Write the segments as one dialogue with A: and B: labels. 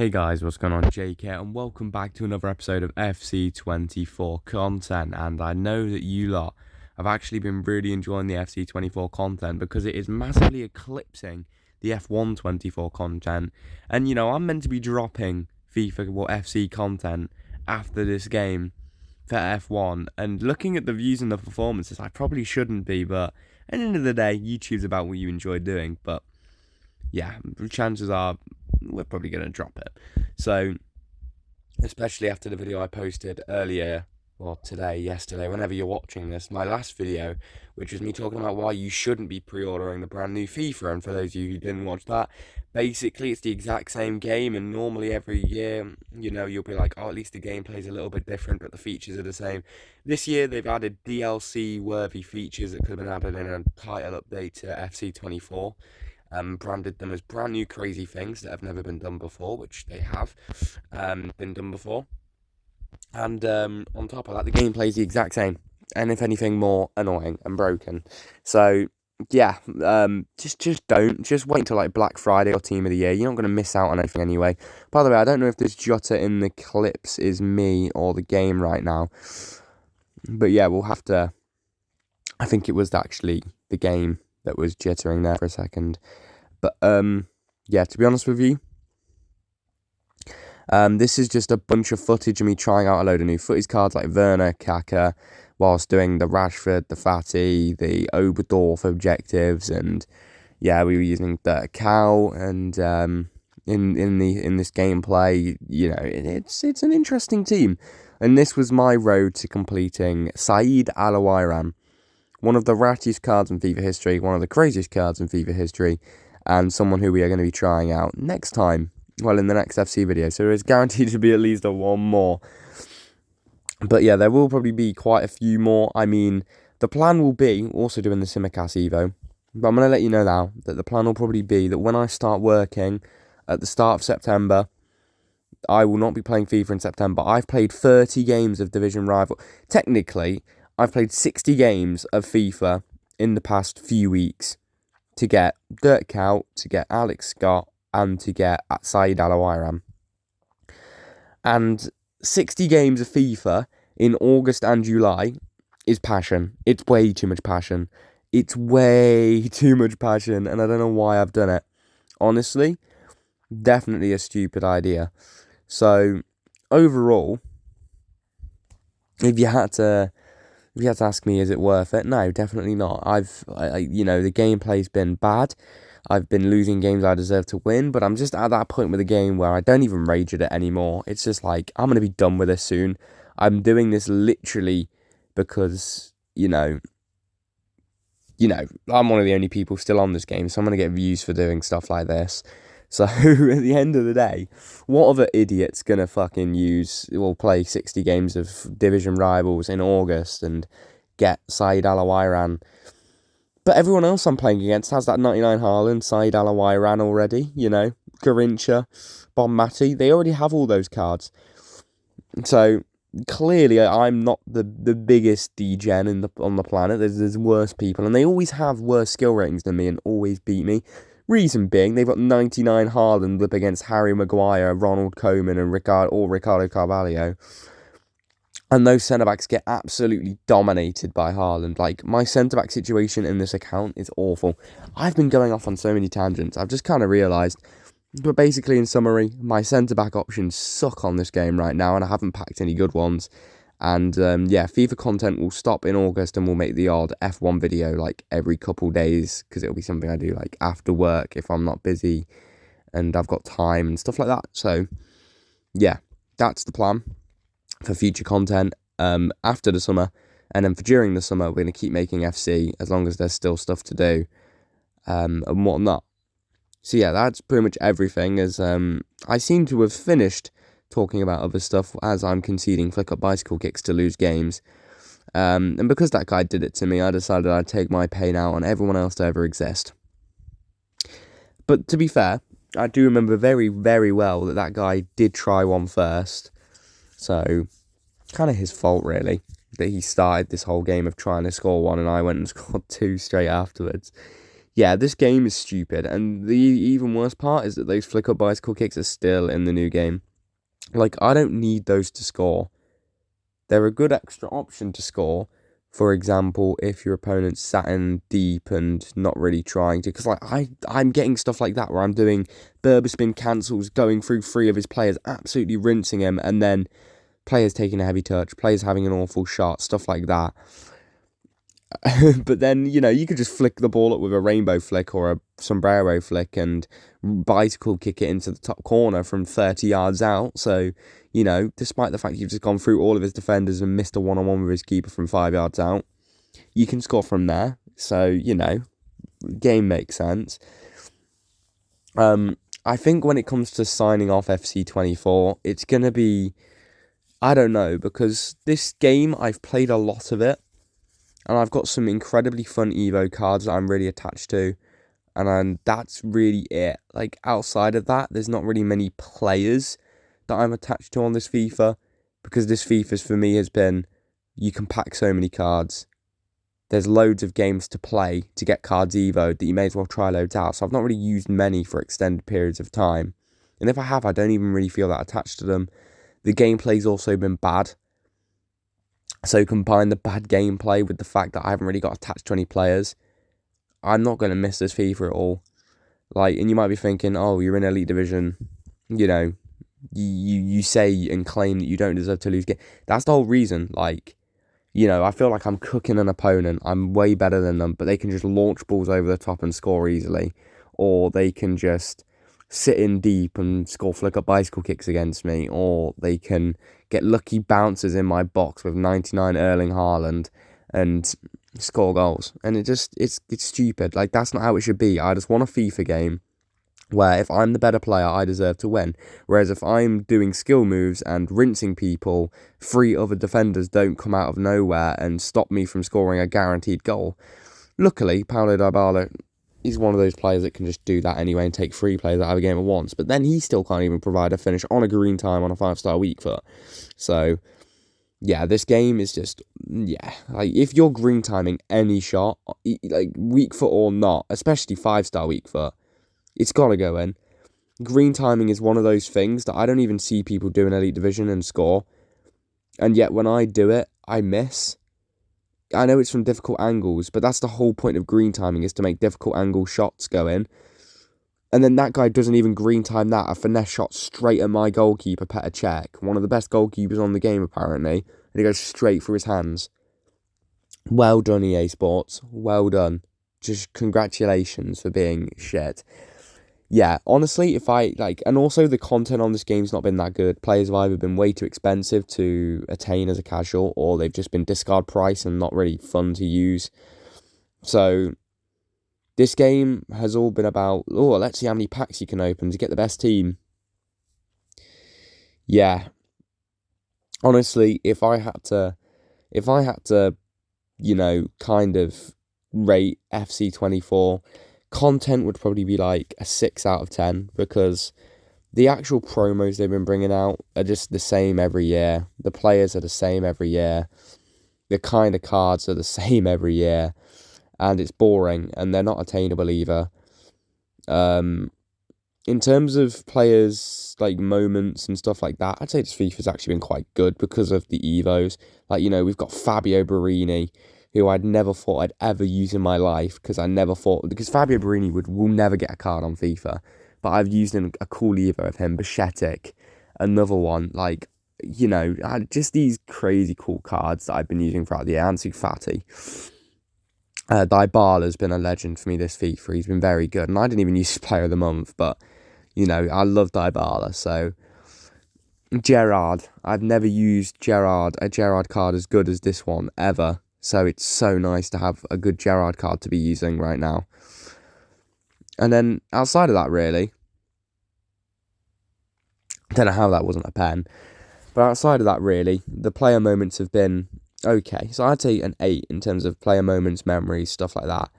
A: Hey guys, what's going on? Jake here, and welcome back to another episode of FC24 content. And I know that you lot have actually been really enjoying the FC24 content because it is massively eclipsing the F124 content. And I'm meant to be dropping FIFA FC content after this game for F1. And looking at the views and the performances, I probably shouldn't be, but at the end of the day, YouTube's about what you enjoy doing. But yeah, chances are we're probably going to drop it. So, especially after the video I posted earlier, or yesterday, whenever you're watching this, my last video, which was me talking about why you shouldn't be pre-ordering the brand new FIFA. And for those of you who didn't watch that, basically it's the exact same game, and normally every year, you'll be like, oh, at least the gameplay is a little bit different, but the features are the same. This year they've added DLC-worthy features that could have been added in a title update to FC24. Branded them as brand new crazy things that have never been done before, which they have been done before. And on top of that, the gameplay is the exact same, and if anything, more annoying and broken. So yeah, just wait until like Black Friday or Team of the Year. You're not going to miss out on anything anyway. By the way, I don't know if this Jota in the clips is me or the game right now, but yeah, we'll have to. I think it was actually the game that was jittering there for a second. But yeah, to be honest with you, this is just a bunch of footage of me trying out a load of new footage cards like Werner, Kaka, whilst doing the Rashford, the Fati, the Oberdorf objectives, and yeah, we were using the Cow, and in this gameplay, it's an interesting team, and this was my road to completing Saeed Alawairan, one of the rattiest cards in FIFA history, one of the craziest cards in FIFA history, and someone who we are going to be trying out next time, well, in the next FC video. So it's guaranteed to be at least one more. But yeah, there will probably be quite a few more. I mean, the plan will be also doing the Simicast Evo. But I'm going to let you know now that the plan will probably be that when I start working at the start of September, I will not be playing FIFA in September. I've played 30 games of Division Rival. Technically, I've played 60 games of FIFA in the past few weeks to get Dirk Kuyt, to get Alex Scott, and to get Saeed Alawairan. And 60 games of FIFA in August and July is passion. It's way too much passion. It's way too much passion, and I don't know why I've done it. Honestly, definitely a stupid idea. So, overall, if you had to ask me, is it worth it? No, definitely not. The gameplay's been bad. I've been losing games I deserve to win, but I'm just at that point with the game where I don't even rage at it anymore. It's just like, I'm going to be done with this soon. I'm doing this literally because, I'm one of the only people still on this game, so I'm going to get views for doing stuff like this. So, at the end of the day, what other idiot's going to fucking play 60 games of Division Rivals in August and get Saeed Alawairan? But everyone else I'm playing against has that 99 Haaland, Saeed Alawairan already, Garincha, Bonmati. They already have all those cards. So, clearly, I'm not the biggest degen on the planet. There's worse people, and they always have worse skill ratings than me and always beat me. Reason being, they've got 99 Haaland up against Harry Maguire, Ronald Koeman, and Ricardo Carvalho. And those centre-backs get absolutely dominated by Haaland. Like, my centre-back situation in this account is awful. I've been going off on so many tangents. I've just kind of realised. But basically, in summary, my centre-back options suck on this game right now, and I haven't packed any good ones. And, FIFA content will stop in August, and we'll make the odd F1 video, like, every couple days, because it'll be something I do, like, after work if I'm not busy, and I've got time and stuff like that. So, yeah, that's the plan for future content after the summer, and then for during the summer, we're going to keep making FC as long as there's still stuff to do, and whatnot. So, yeah, that's pretty much everything, as I seem to have finished talking about other stuff as I'm conceding flick-up bicycle kicks to lose games. And because that guy did it to me, I decided I'd take my pain out on everyone else to ever exist. But to be fair, I do remember very, very well that guy did try one first. So, kind of his fault, really, that he started this whole game of trying to score one and I went and scored two straight afterwards. Yeah, this game is stupid, and the even worse part is that those flick up bicycle kicks are still in the new game. Like, I don't need those to score. They're a good extra option to score. For example, if your opponent's sat in deep and not really trying to, because like I'm getting stuff like that where I'm doing Berber spin cancels, going through three of his players, absolutely rinsing him, and then players taking a heavy touch, players having an awful shot, stuff like that. But then, you could just flick the ball up with a rainbow flick or a sombrero flick and bicycle kick it into the top corner from 30 yards out. So, despite the fact you've just gone through all of his defenders and missed a one-on-one with his keeper from 5 yards out, you can score from there. So, game makes sense. I think when it comes to signing off FC24, it's going to be, I don't know, because this game, I've played a lot of it. And I've got some incredibly fun Evo cards that I'm really attached to. And that's really it. Like, outside of that, there's not really many players that I'm attached to on this FIFA. Because this FIFA's, for me, has been, you can pack so many cards. There's loads of games to play to get cards Evo'd that you may as well try loads out. So I've not really used many for extended periods of time. And if I have, I don't even really feel that attached to them. The gameplay's also been bad. So combine the bad gameplay with the fact that I haven't really got attached to any players, I'm not going to miss this FIFA at all. Like, and you might be thinking, oh, you're in Elite Division, you say and claim that you don't deserve to lose game. That's the whole reason. Like, I feel like I'm cooking an opponent. I'm way better than them, but they can just launch balls over the top and score easily. Or they can just sit in deep and score flick up bicycle kicks against me, or they can get lucky bounces in my box with 99 Erling Haaland and score goals. And it's stupid. Like, that's not how it should be. I just want a FIFA game where if I'm the better player, I deserve to win. Whereas if I'm doing skill moves and rinsing people, 3 other defenders don't come out of nowhere and stop me from scoring a guaranteed goal. Luckily, Paulo Dybala, he's one of those players that can just do that anyway and take 3 players out of a game at once. But then he still can't even provide a finish on a green time on a 5-star weak foot. So, yeah, this game is just, like, if you're green timing any shot, like, weak foot or not, especially 5-star weak foot, it's got to go in. Green timing is one of those things that I don't even see people do in Elite Division and score. And yet when I do it, I miss. I know it's from difficult angles, but that's the whole point of green timing, is to make difficult angle shots go in. And then that guy doesn't even green time that. A finesse shot straight at my goalkeeper, Petr Cech, one of the best goalkeepers on the game apparently, and it goes straight through his hands. Well done, EA Sports. Well done. Just congratulations for being shit. Yeah, honestly, and also the content on this game's not been that good. Players have either been way too expensive to attain as a casual, or they've just been discard price and not really fun to use. So, this game has all been about, let's see how many packs you can open to get the best team. Yeah. Honestly, if I had to, kind of rate FC24, content would probably be like a 6 out of 10, because the actual promos they've been bringing out are just the same every year. The players are the same every year. The kind of cards are the same every year. And it's boring, and they're not attainable either. In terms of players, like, moments and stuff like that, I'd say this FIFA's actually been quite good because of the Evos. Like, we've got Fabio Borini, who I'd never thought I'd ever use in my life, because Fabio Borini will never get a card on FIFA, but I've used a cool Evo of him, Bajcetic, another one, like, just these crazy cool cards that I've been using throughout the year. Ansu Fati. Dybala's been a legend for me this FIFA. He's been very good, and I didn't even use Player of the Month, but, I love Dybala. So, Gerrard. I've never used a Gerrard card as good as this one, ever. So it's so nice to have a good Gerrard card to be using right now. And then outside of that, really, I don't know how that wasn't a pen, but outside of that, really, the player moments have been okay. So I'd say an 8 in terms of player moments, memories, stuff like that.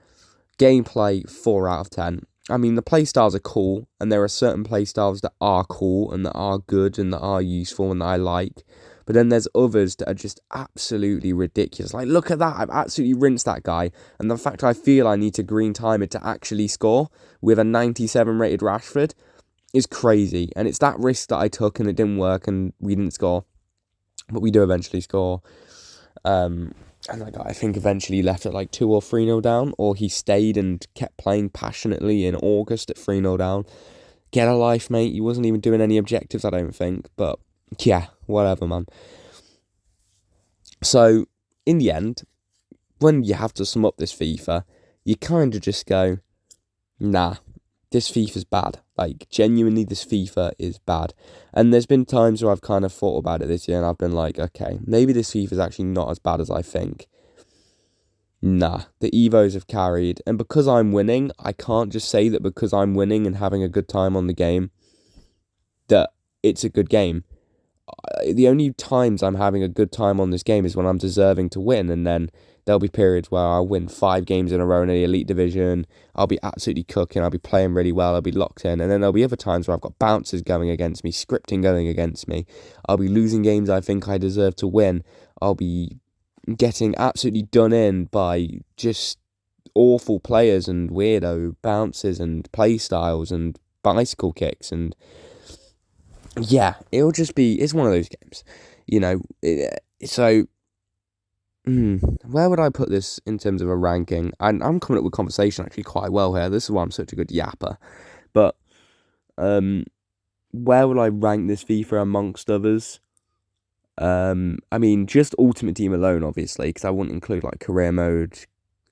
A: Gameplay, 4 out of 10. I mean, the playstyles are cool, and there are certain playstyles that are cool and that are good and that are useful and that I like. But then there's others that are just absolutely ridiculous. Like, look at that. I've absolutely rinsed that guy. And the fact I feel I need to green time it to actually score with a 97 rated Rashford is crazy. And it's that risk that I took and it didn't work and we didn't score. But we do eventually score. And like, I think eventually left at like 2 or 3-0 down, or he stayed and kept playing passionately in August at 3-0 down. Get a life, mate. He wasn't even doing any objectives, I don't think. But yeah, whatever, man. So in the end, when you have to sum up this FIFA, you kind of just go, nah, this FIFA's bad. Like, genuinely, this FIFA is bad. And there's been times where I've kind of thought about it this year and I've been like, okay, maybe this FIFA's actually not as bad as I think. Nah, the Evos have carried. And because I'm winning, I can't just say that because I'm winning and having a good time on the game, that it's a good game. The only times I'm having a good time on this game is when I'm deserving to win, and then there'll be periods where I'll win 5 games in a row in the Elite Division. I'll be absolutely cooking. I'll be playing really well. I'll be locked in. And then there'll be other times where I've got bouncers going against me, scripting going against me. I'll be losing games I think I deserve to win. I'll be getting absolutely done in by just awful players and weirdo bounces and play styles and bicycle kicks. And yeah, it'll just be, it's one of those games, you know. So where would I put this in terms of a ranking? I'm coming up with conversation actually quite well here. This is why I'm such a good yapper. But where would I rank this FIFA amongst others? I mean, just Ultimate Team alone, obviously, because I wouldn't include like career mode,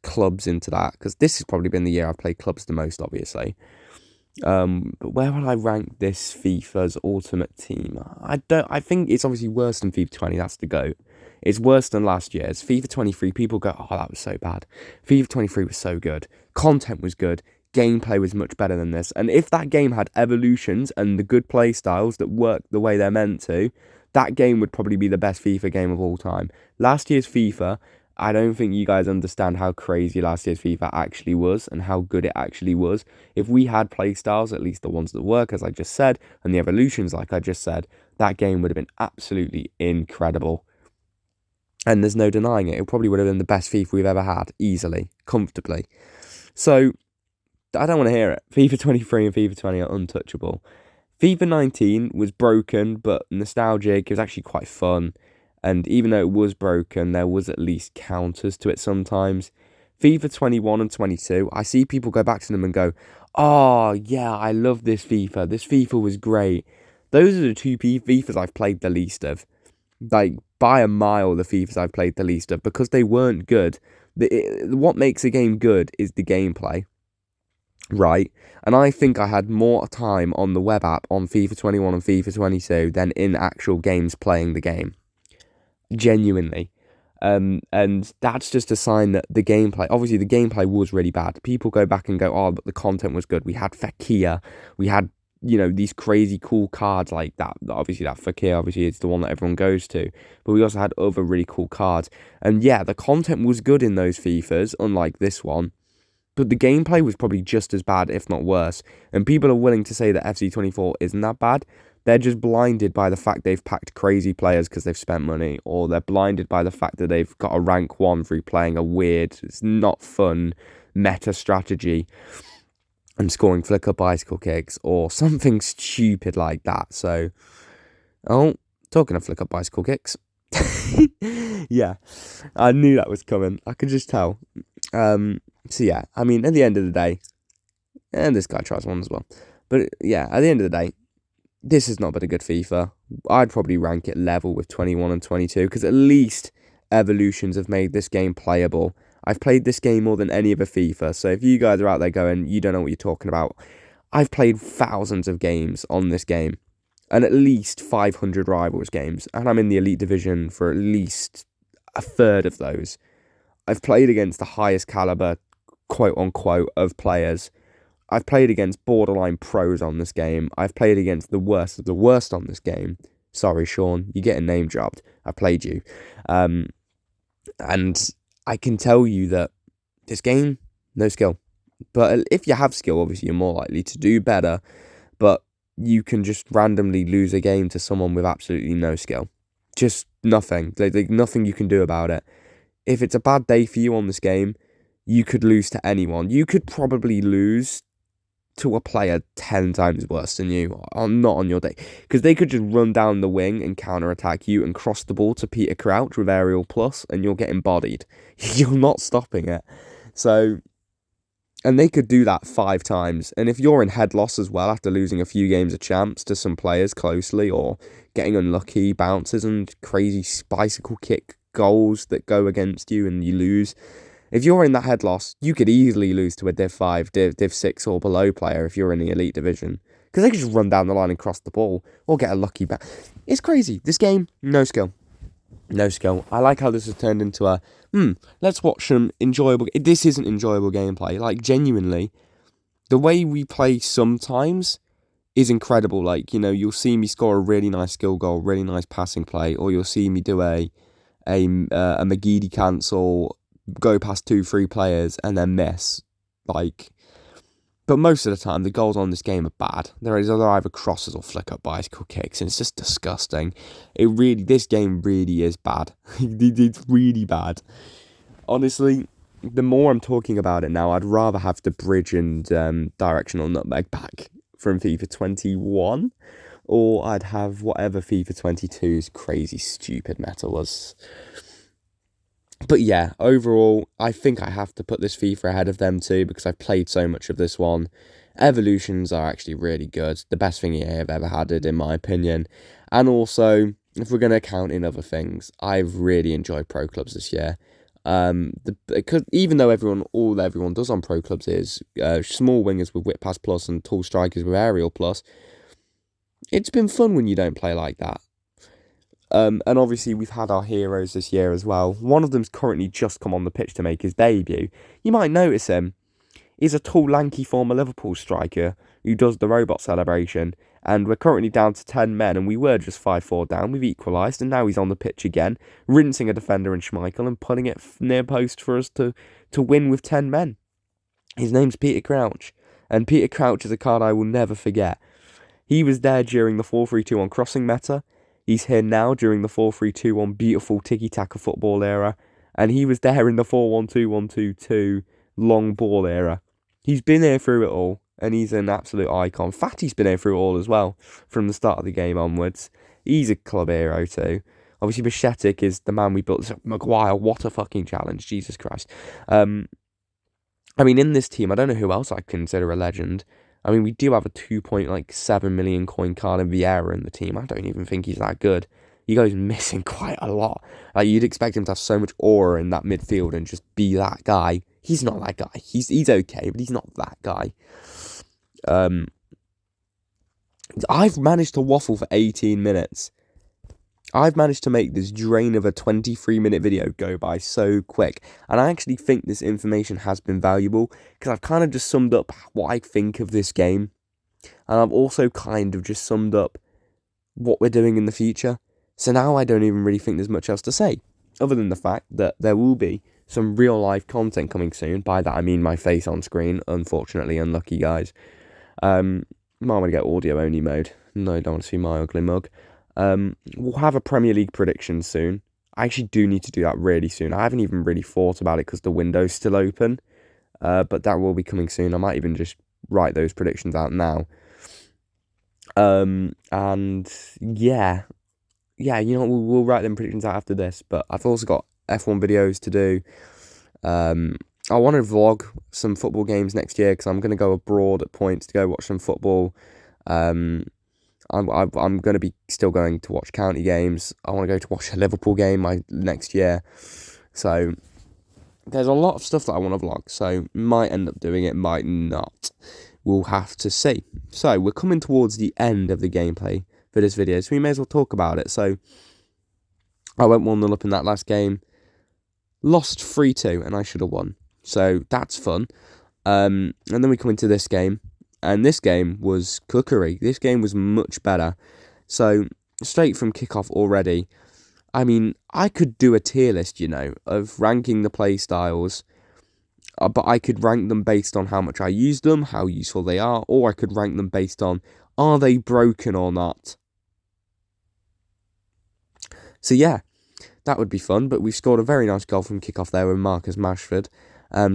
A: clubs into that, because this has probably been the year I've played clubs the most, obviously. But where would I rank this FIFA's Ultimate Team? I think it's obviously worse than FIFA 20. That's the GOAT. It's worse than last year's. FIFA 23, people go, oh, that was so bad. FIFA 23 was so good. Content was good. Gameplay was much better than this. And if that game had evolutions and the good play styles that work the way they're meant to, that game would probably be the best FIFA game of all time. Last year's FIFA, I don't think you guys understand how crazy last year's FIFA actually was and how good it actually was. If we had play styles, at least the ones that work, as I just said, and the evolutions, like I just said, that game would have been absolutely incredible. And there's no denying it. It probably would have been the best FIFA we've ever had, easily, comfortably. So, I don't want to hear it. FIFA 23 and FIFA 20 are untouchable. FIFA 19 was broken, but nostalgic. It was actually quite fun. And even though it was broken, there was at least counters to it sometimes. FIFA 21 and 22, I see people go back to them and go, oh, yeah, I love this FIFA. This FIFA was great. Those are the two FIFAs I've played the least of. Like, by a mile, the FIFAs I've played the least of, because they weren't good. What makes a game good is the gameplay, right? And I think I had more time on the web app on FIFA 21 and FIFA 22 than in actual games playing the game. Genuinely. And that's just a sign that the gameplay, obviously the gameplay was really bad. People go back and go, oh, but the content was good. We had Fekir. We had, you know, these crazy cool cards like that. Obviously that Fekir, obviously it's the one that everyone goes to. But we also had other really cool cards. And yeah, the content was good in those FIFAs, unlike this one. But the gameplay was probably just as bad, if not worse. And people are willing to say that FC24 isn't that bad. They're just blinded by the fact they've packed crazy players because they've spent money, or they're blinded by the fact that they've got a rank 1 through playing a weird, it's not fun meta strategy and scoring flicker bicycle kicks or something stupid like that. So, oh, talking of flicker bicycle kicks. Yeah, I knew that was coming. I could just tell. So yeah, I mean, at the end of the day, and this guy tries one as well. But yeah, at the end of the day, this has not been a good FIFA. I'd probably rank it level with 21 and 22, because at least evolutions have made this game playable. I've played this game more than any other FIFA, so if you guys are out there going, you don't know what you're talking about, I've played thousands of games on this game, and at least 500 Rivals games, and I'm in the Elite Division for at least a third of those. I've played against the highest caliber, quote-unquote, of players. I've played against borderline pros on this game. I've played against the worst of the worst on this game. Sorry, Sean, you're getting name dropped. I played you. And I can tell you that this game, no skill. But if you have skill, obviously you're more likely to do better. But you can just randomly lose a game to someone with absolutely no skill. Just nothing. Nothing you can do about it. If it's a bad day for you on this game, you could lose to anyone. You could probably lose to a player 10 times worse than you, not on your day. Because they could just run down the wing and counter-attack you and cross the ball to Peter Crouch with aerial plus, and you're getting bodied. You're not stopping it. So, and they could do that 5 times. And if you're in head loss as well after losing a few games of champs to some players closely, or getting unlucky bounces and crazy bicycle kick goals that go against you and you lose, if you're in that head loss, you could easily lose to a Div 5, Div 6 or below player if you're in the elite division. Because they could just run down the line and cross the ball, or get a lucky back. It's crazy. This game, no skill. No skill. I like how this has turned into a, let's watch some enjoyable... This isn't enjoyable gameplay. Like, genuinely, the way we play sometimes is incredible. Like, you know, you'll see me score a really nice skill goal, really nice passing play, or you'll see me do a McGeady cancel, go past 2-3 players and then miss. Like, but most of the time the goals on this game are bad. They're either crosses or flick up bicycle kicks, and it's just disgusting. This game really is bad. It's really bad. Honestly, the more I'm talking about it now, I'd rather have the bridge and directional nutmeg back from FIFA 21, or I'd have whatever FIFA 22's crazy stupid meta was. But yeah, overall, I think I have to put this FIFA ahead of them too, because I've played so much of this one. Evolutions are actually really good. The best thing EA have ever had it, in my opinion. And also, if we're going to count in other things, I've really enjoyed Pro Clubs this year. Even though all everyone does on Pro Clubs is small wingers with whip pass plus and tall strikers with aerial plus, it's been fun when you don't play like that. And obviously we've had our heroes this year as well. One of them's currently just come on the pitch to make his debut. You might notice him. He's a tall, lanky former Liverpool striker who does the robot celebration. And we're currently down to 10 men, and we were just 5-4 down. We've equalised, and now he's on the pitch again, rinsing a defender in Schmeichel and putting it near post for us to win with 10 men. His name's Peter Crouch, and Peter Crouch is a card I will never forget. He was there during the 4-3-2 on crossing meta. He's here now during the 4-3-2 beautiful tiki-taka football era. And he was there in the 4-1-2-1-2-2 long ball era. He's been here through it all, and he's an absolute icon. Fatty's been here through it all as well, from the start of the game onwards. He's a club hero too. Obviously, Bishetic is the man we built. Maguire, what a fucking challenge, Jesus Christ. I mean, in this team, I don't know who else I consider a legend. I mean, we do have a 2.7 million coin card in Vieira in the team. I don't even think he's that good. He goes missing quite a lot. Like, you'd expect him to have so much aura in that midfield and just be that guy. He's not that guy. He's okay, but he's not that guy. I've managed to waffle for 18 minutes. I've managed to make this drain of a 23-minute video go by so quick. And I actually think this information has been valuable, because I've kind of just summed up what I think of this game. And I've also kind of just summed up what we're doing in the future. So now I don't even really think there's much else to say, other than the fact that there will be some real-life content coming soon. By that I mean my face on screen, unfortunately, unlucky guys. Might want to get audio-only mode. No, don't want to see my ugly mug. We'll have a Premier League prediction soon. I actually do need to do that really soon. I haven't even really thought about it because the window's still open. But that will be coming soon. I might even just write those predictions out now. And yeah, you know, we'll write them predictions out after this. But I've also got F1 videos to do. I want to vlog some football games next year, because I'm going to go abroad at points to go watch some football. I'm going to be still going to watch county games. I want to go to watch a Liverpool game next year. So there's a lot of stuff that I want to vlog. So might end up doing it, might not. We'll have to see. So we're coming towards the end of the gameplay for this video, so we may as well talk about it. So I went 1-0 up in that last game. Lost 3-2, and I should have won. So that's fun. And then we come into this game. And this game was cookery. This game was much better. So, straight from kickoff already, I mean, I could do a tier list, you know, of ranking the play styles. But I could rank them based on how much I use them, how useful they are, or I could rank them based on, are they broken or not? So yeah, that would be fun. But we've scored a very nice goal from kickoff there with Marcus Rashford.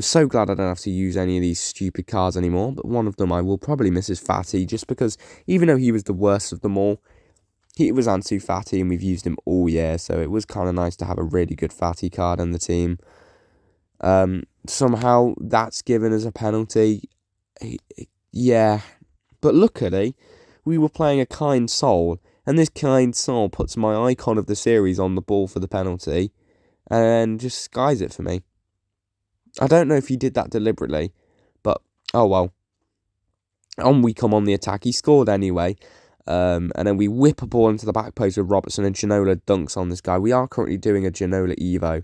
A: So glad I don't have to use any of these stupid cards anymore. But one of them I will probably miss is Fati, just because even though he was the worst of them all, he was Ansu Fati and we've used him all year. So it was kind of nice to have a really good Fati card in the team. Somehow that's given as a penalty. Yeah, but luckily we were playing a kind soul, and this kind soul puts my icon of the series on the ball for the penalty and just skies it for me. I don't know if he did that deliberately, but oh well. On we come on the attack. He scored anyway. And then we whip a ball into the back post with Robertson, and Ginola dunks on this guy. We are currently doing a Ginola Evo.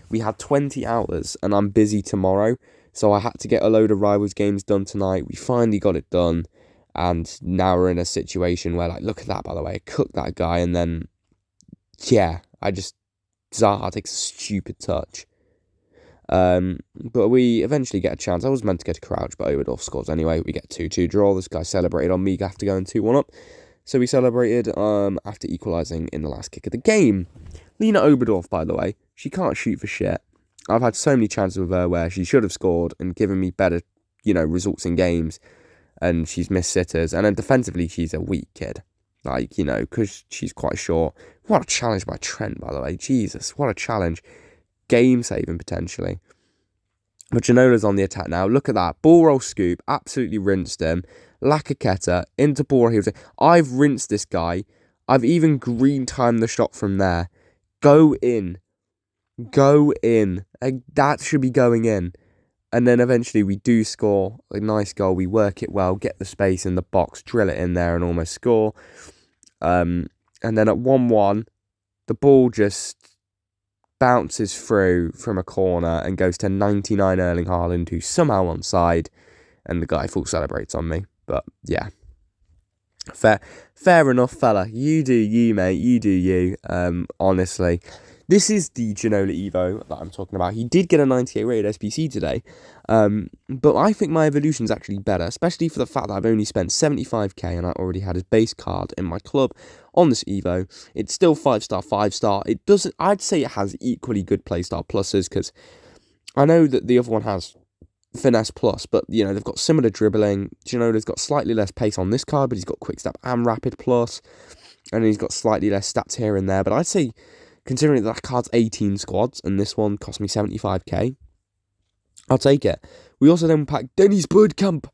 A: We had 20 hours, and I'm busy tomorrow, so I had to get a load of Rivals games done tonight. We finally got it done, and now we're in a situation where, like, look at that, by the way. I cooked that guy, and then, yeah, Zaha takes a stupid touch. But we eventually get a chance. I was meant to get a crouch, but Oberdorf scores anyway. We get 2-2 draw. This guy celebrated on me after going 2-1 up. So we celebrated after equalising in the last kick of the game. Lena Oberdorf, by the way, she can't shoot for shit. I've had so many chances with her where she should have scored and given me better, results in games, and she's missed sitters. And then defensively, she's a weak kid. Because she's quite short. What a challenge by Trent, by the way. Jesus, what a challenge. Game saving potentially. But Janola's on the attack now. Look at that. Ball roll scoop. Absolutely rinsed him. Lacazette into ball. I've rinsed this guy. I've even green timed the shot from there. Go in. Go in. That should be going in. And then eventually we do score a nice goal. We work it well. Get the space in the box. Drill it in there and almost score. And then at 1-1, the ball just bounces through from a corner and goes to 99 Erling Haaland, who's somehow onside, and the guy full celebrates on me. But yeah, fair enough, fella. You do you, mate. You do you. Honestly, this is the Ginola Evo that I'm talking about. He did get a 98 rated SPC today, but I think my evolution's actually better, especially for the fact that I've only spent 75k and I already had his base card in my club on this Evo. It's still 5-star, 5-star. It doesn't. I'd say it has equally good playstyle pluses, because I know that the other one has finesse plus, but they've got similar dribbling. Ginola's got slightly less pace on this card, but he's got quick step and rapid plus, and he's got slightly less stats here and there. But I'd say, considering that card's 18 squads and this one cost me 75k, I'll take it. We also then pack Dennis Bergkamp.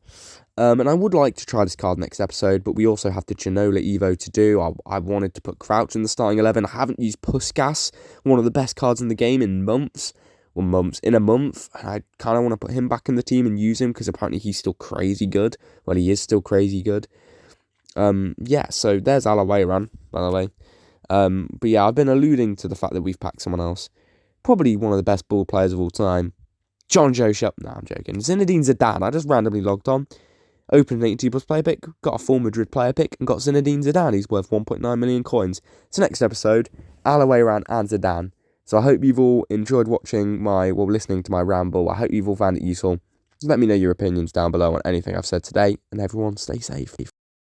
A: And I would like to try this card next episode, but we also have the Ginola Evo to do. I wanted to put Crouch in the starting 11. I haven't used Puskas, one of the best cards in the game, in months. In a month. I kind of want to put him back in the team and use him, because apparently he's still crazy good. Well, he is still crazy good. Yeah, so there's Alawaran, by the way. But yeah, I've been alluding to the fact that we've packed someone else. Probably one of the best ball players of all time. John Joe Shep. Nah, I'm joking. Zinedine Zidane. I just randomly logged on. Opened an 82 plus player pick. Got a full Madrid player pick. And got Zinedine Zidane. He's worth 1.9 million coins. So next episode, Alawaran and Zidane. So I hope you've all enjoyed listening to my ramble. I hope you've all found it useful. Let me know your opinions down below on anything I've said today. And everyone stay safe.